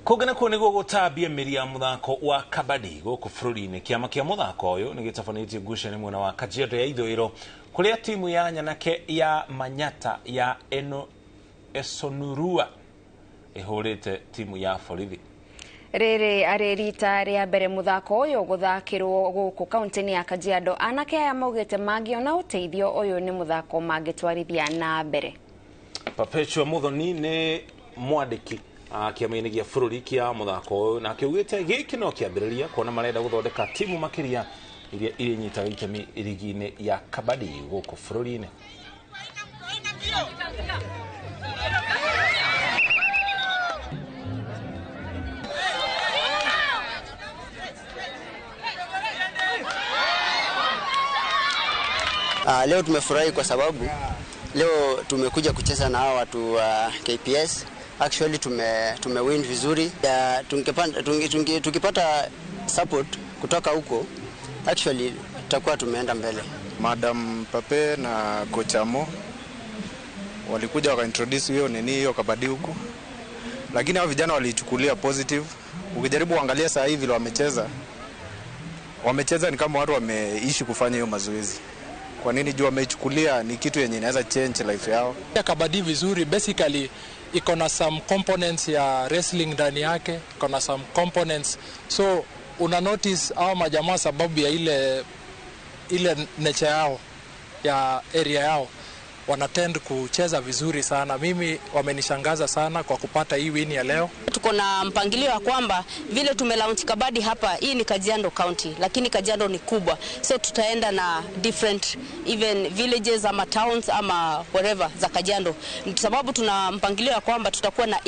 Kogana ko nego gutabia miria muthako wa kabadi guku bururi-ini kiama kia muthako uyu ni gitafanĩtie ngucanio mwena wa Kajiado ya ithũĩro kuria timu ya Nyanake ya Manyata ya Esonurua ihurite timu ya Borithi. Riri ari rita ria mbere muthako uyu guthakirwo guku kaunti-ini ya Kajiado. Anake aya maugite magiona uteithio uyu ni muthako mangitwarithia na mbere. Perpetua Muthoni ni mwandiki kiama-ini gia bururi kia muthako na akiugite giki no kiambiriria kuona marenda guthondeka timu makiria iria inyitaga itemi ligi-ini ya kabadi guku bururi-ini. Leo tumefurahi kwa sababu leo tumekuja kucheza na hao watu wa KPS. Actually tumewin vizuri. Tukipata support kutoka huko, actually tutakuwa tumeenda mbele. Madam Pape na Coach Amo walikuja wakaintroduce hiyo kabadi huko, lakini hao vijana walichukulia positive. Ukijaribu kuangalia saa hivi vile wamecheza ni kama watu wameishi kufanya hiyo mazoezi. Kwa nini? Juu wameichukulia ni kitu yenye inaweza change life yao. Kabadi vizuri basically iko na some components ya wrestling ndani yake, iko na some components, so una notice au majamaa sababu ya ile nature yao ya area yao wanatend kucheza vizuri sana. Mimi wamenishangaza sana kwa kupata hii win ya leo. Tuko na mpangilio wa kwamba vile tumelaunch kabadi hapa, hii ni Kajiado County lakini Kajiado ni kubwa, so tutaenda na different even villages ama towns ama wherever za Kajiado, sababu tuna mpangilio wa kwamba tutakuwa na